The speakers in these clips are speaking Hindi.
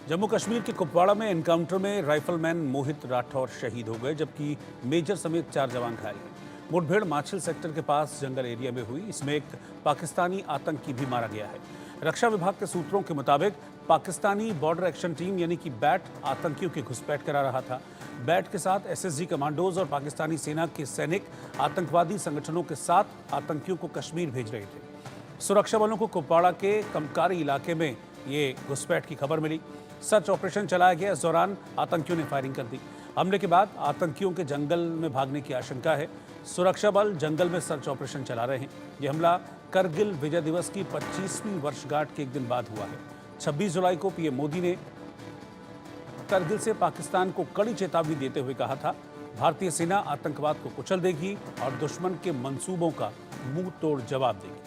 जम्मू कश्मीर के कुपवाड़ा में एनकाउंटर में राइफलमैन मोहित राठौर शहीद हो गए, जबकि मेजर समेत 4 जवान घायल हैं। मुठभेड़ माछिल सेक्टर के पास जंगल एरिया में हुई। इसमें एक पाकिस्तानी आतंकी भी मारा गया है। रक्षा विभाग के सूत्रों के मुताबिक पाकिस्तानी बॉर्डर एक्शन टीम यानी कि बैट आतंकियों की घुसपैठ करा रहा था। बैट के साथ एसएसजी कमांडोज और पाकिस्तानी सेना के सैनिक आतंकवादी संगठनों के साथ आतंकियों को कश्मीर भेज रहे थे। सुरक्षा बलों को कुपवाड़ा के कमकारी इलाके में ये घुसपैठ की खबर मिली। सर्च ऑपरेशन चलाया गया। इस दौरान आतंकियों ने फायरिंग कर दी। हमले के बाद आतंकियों के जंगल में भागने की आशंका है। सुरक्षा बल जंगल में सर्च ऑपरेशन चला रहे हैं। यह हमला करगिल विजय दिवस की 25वीं वर्षगांठ के एक दिन बाद हुआ है। 26 जुलाई को पीएम मोदी ने करगिल से पाकिस्तान को कड़ी चेतावनी देते हुए कहा था, भारतीय सेना आतंकवाद को कुचल देगी और दुश्मन के मंसूबों का मुंह तोड़ जवाब देगी।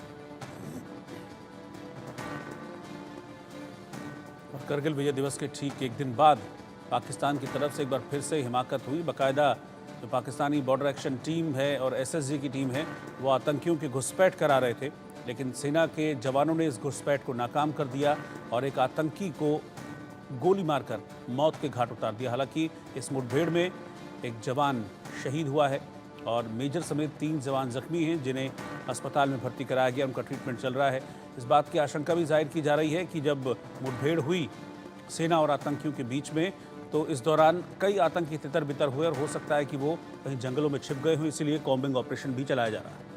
और करगिल विजय दिवस के ठीक एक दिन बाद पाकिस्तान की तरफ से एक बार फिर से हिमाकत हुई। बाकायदा जो पाकिस्तानी बॉर्डर एक्शन टीम है और एसएसजी की टीम है, वो आतंकियों की घुसपैठ करा रहे थे, लेकिन सेना के जवानों ने इस घुसपैठ को नाकाम कर दिया और एक आतंकी को गोली मारकर मौत के घाट उतार दिया। हालांकि इस मुठभेड़ में एक जवान शहीद हुआ है और मेजर समेत 3 जवान जख्मी हैं, जिन्हें अस्पताल में भर्ती कराया गया। उनका ट्रीटमेंट चल रहा है। इस बात की आशंका भी जाहिर की जा रही है कि जब मुठभेड़ हुई सेना और आतंकियों के बीच में, तो इस दौरान कई आतंकी तितर बितर हुए और हो सकता है कि वो कहीं जंगलों में छिप गए हों, इसीलिए कॉम्बिंग ऑपरेशन भी चलाया जा रहा है।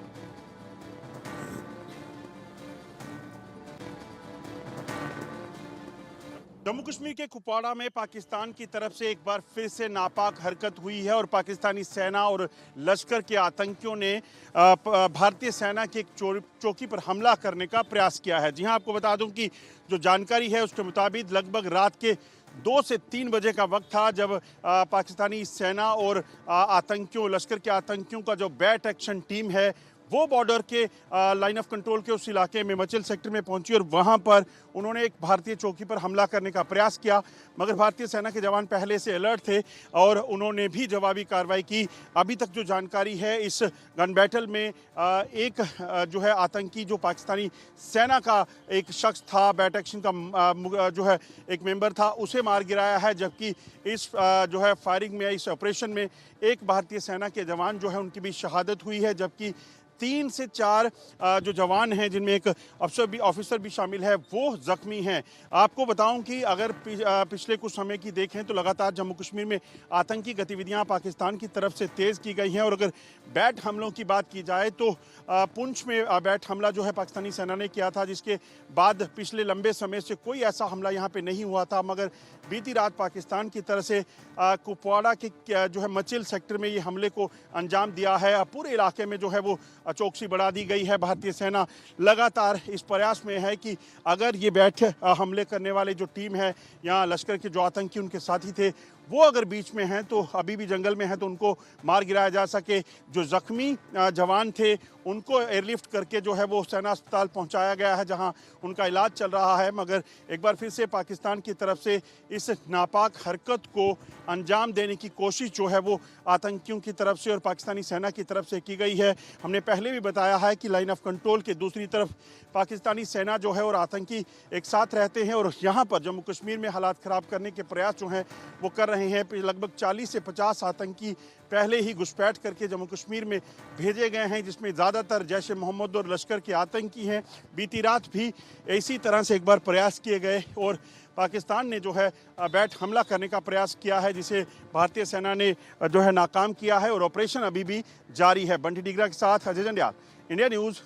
जम्मू कश्मीर के कुपवाड़ा में पाकिस्तान की तरफ से एक बार फिर से नापाक हरकत हुई है और पाकिस्तानी सेना और लश्कर के आतंकियों ने भारतीय सेना की एक चौकी पर हमला करने का प्रयास किया है। जी हां, आपको बता दूं कि जो जानकारी है उसके मुताबिक लगभग रात के 2 से 3 बजे का वक्त था जब पाकिस्तानी सेना और आतंकियों, लश्कर के आतंकियों का जो बैट एक्शन टीम है वो बॉर्डर के लाइन ऑफ कंट्रोल के उस इलाके में मचिल सेक्टर में पहुंची और वहां पर उन्होंने एक भारतीय चौकी पर हमला करने का प्रयास किया, मगर भारतीय सेना के जवान पहले से अलर्ट थे और उन्होंने भी जवाबी कार्रवाई की। अभी तक जो जानकारी है, इस गन बैटल में एक जो है आतंकी, जो पाकिस्तानी सेना का एक शख्स था, बैट एक्शन का जो है एक मेंबर था, उसे मार गिराया है। जबकि इस जो है फायरिंग में, इस ऑपरेशन में एक भारतीय सेना के जवान जो है उनकी भी शहादत हुई है, जबकि 3 से 4 जो जवान हैं, जिनमें एक ऑफिसर भी शामिल है, वो जख्मी हैं। आपको बताऊं कि अगर पिछले कुछ समय की देखें तो लगातार जम्मू कश्मीर में आतंकी गतिविधियां पाकिस्तान की तरफ से तेज़ की गई हैं। और अगर बैट हमलों की बात की जाए तो पुंछ में बैट हमला जो है पाकिस्तानी सेना ने किया था, जिसके बाद पिछले लंबे समय से कोई ऐसा हमला यहाँ पे नहीं हुआ था। मगर बीती रात पाकिस्तान की तरफ से कुपवाड़ा के जो है मचिल सेक्टर में ये हमले को अंजाम दिया है। पूरे इलाके में जो है वो चौकसी बढ़ा दी गई है। भारतीय सेना लगातार इस प्रयास में है कि अगर ये बैठ हमले करने वाले जो टीम है, यहाँ लश्कर के जो आतंकी उनके साथी थे, वो अगर बीच में हैं, तो अभी भी जंगल में हैं, तो उनको मार गिराया जा सके। जो जख्मी जवान थे उनको एयरलिफ्ट करके जो है वो सेना अस्पताल पहुंचाया गया है, जहां उनका इलाज चल रहा है। मगर एक बार फिर से पाकिस्तान की तरफ से इस नापाक हरकत को अंजाम देने की कोशिश जो है वो आतंकियों की तरफ से और पाकिस्तानी सेना की तरफ से की गई है। हमने पहले भी बताया है कि लाइन ऑफ कंट्रोल के दूसरी तरफ पाकिस्तानी सेना जो है और आतंकी एक साथ रहते हैं और यहाँ पर जम्मू कश्मीर में हालात ख़राब करने के प्रयास जो हैं वो कर रहे हैं। लगभग 40 से 50 आतंकी पहले ही घुसपैठ करके जम्मू कश्मीर में भेजे गए हैं, जिसमें ज़्यादातर जैश ए मोहम्मद और लश्कर के आतंकी हैं। बीती रात भी इसी तरह से एक बार प्रयास किए गए और पाकिस्तान ने जो है बैट हमला करने का प्रयास किया है, जिसे भारतीय सेना ने जो है नाकाम किया है और ऑपरेशन अभी भी जारी है। बंटी डिगरा के साथ अजय जंडियाल, इंडिया न्यूज़,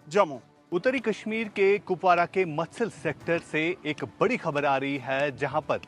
जम्मू। उत्तरी कश्मीर के कुपवाड़ा के मत्सल सेक्टर से एक बड़ी खबर आ रही है, जहां पर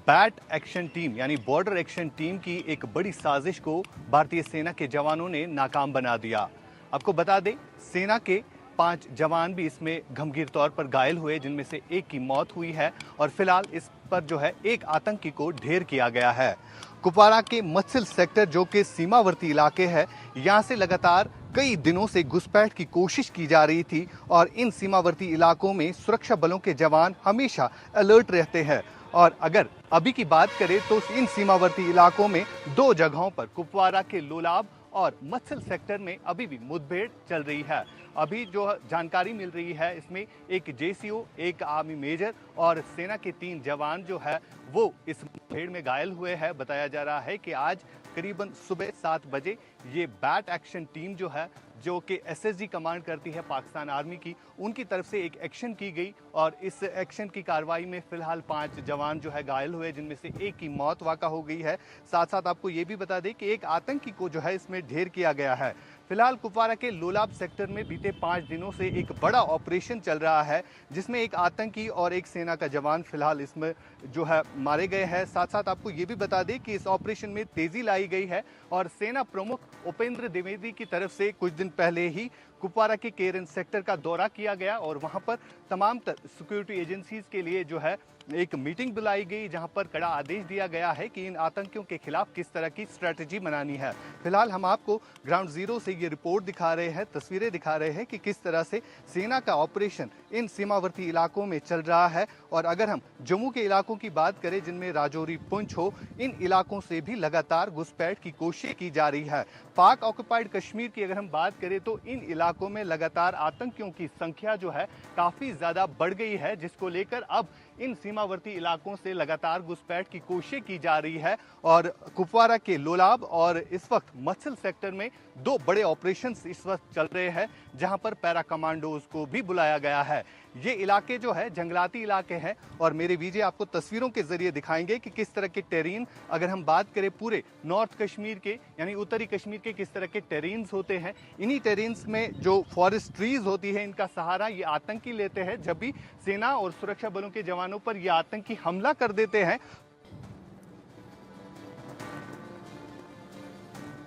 बैट एक्शन टीम यानी बॉर्डर एक्शन टीम की एक बड़ी साजिश को भारतीय सेना के जवानों ने नाकाम बना दिया। आपको बता दें, सेना के 5 जवान भी इसमें गंभीर तौर पर घायल हुए, जिनमें से एक की मौत हुई है और फिलहाल इस पर जो है एक आतंकी को ढेर किया गया है। कुपवाड़ा के मत्सल सेक्टर जो कि सीमावर्ती इलाके है, यहाँ से लगातार कई दिनों से घुसपैठ की कोशिश की जा रही थी और इन सीमावर्ती इलाकों में सुरक्षा बलों के जवान हमेशा अलर्ट रहते हैं। और अगर अभी की बात करें तो इन सीमावर्ती इलाकों में 2 जगहों पर, कुपवाड़ा के लोलाब और मत्सल सेक्टर में अभी भी मुठभेड़ चल रही है। अभी जो जानकारी मिल रही है इसमें एक जेसीओ, एक आर्मी मेजर और सेना के 3 जवान जो है वो इस मुठभेड़ में घायल हुए हैं। बताया जा रहा है कि आज करीबन सुबह 7 बजे ये बैट एक्शन टीम जो है, जो कि एसएसजी कमांड करती है पाकिस्तान आर्मी की, उनकी तरफ से एक एक्शन की गई और इस एक्शन की कार्रवाई में फिलहाल 5 जवान जो है घायल हुए, जिनमें से एक की मौत वाक़ा हो गई है। साथ साथ आपको ये भी बता दें कि एक आतंकी को जो है इसमें ढेर किया गया है। फिलहाल कुपवारा के लोलाब सेक्टर में बीते 5 दिनों से एक बड़ा ऑपरेशन चल रहा है, जिसमें एक आतंकी और एक सेना का जवान फिलहाल इसमें जो है मारे गए हैं। साथ साथ आपको ये भी बता दें कि इस ऑपरेशन में तेजी लाई गई है और सेना प्रमुख उपेंद्र द्विवेदी की तरफ से कुछ दिन पहले ही कुपवारा के केरन सेक्टर का दौरा किया गया और वहां पर तमाम सिक्योरिटी एजेंसीज के लिए जो है एक मीटिंग बुलाई गई, जहां पर कड़ा आदेश दिया गया है कि इन आतंकियों के खिलाफ किस तरह की स्ट्रैटेजी बनानी है। फिलहाल हम आपको ग्राउंड जीरो से ये रिपोर्ट दिखा रहे हैं, तस्वीरें दिखा रहे हैं कि किस तरह से सेना का ऑपरेशन इन सीमावर्ती इलाकों में चल रहा है। और अगर हम जम्मू के इलाकों की बात करें, जिनमें राजौरी, पुंछ हो, इन इलाकों से भी लगातार घुसपैठ की कोशिश की जा रही है। पाक ऑक्युपाइड कश्मीर की अगर हम बात करें तो इन इलाकों में लगातार आतंकियों की संख्या जो है काफी ज्यादा बढ़ गई है, जिसको लेकर अब इन सीमावर्ती इलाकों से लगातार घुसपैठ की कोशिश की जा रही है। और कुपवारा के लोलाब और इस वक्त मत्सल सेक्टर में 2 बड़े ऑपरेशंस इस वक्त चल रहे हैं, जहां पर पैरा कमांडोज को भी बुलाया गया है। ये इलाके जो है जंगलाती इलाके हैं और मेरे विजय आपको तस्वीरों के जरिए दिखाएंगे कि किस तरह के टेरेन, अगर हम बात करें पूरे नॉर्थ कश्मीर के यानी उत्तरी कश्मीर के, किस तरह के टेरेन्स होते हैं। इन्हीं टेरेन्स में जो फॉरेस्ट ट्रीज होती है, इनका सहारा ये आतंकी लेते हैं जब भी सेना और सुरक्षा बलों के जवानों पर ये आतंकी हमला कर देते हैं।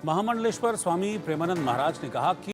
महामंडलेश्वर स्वामी प्रेमानंद महाराज ने कहा कि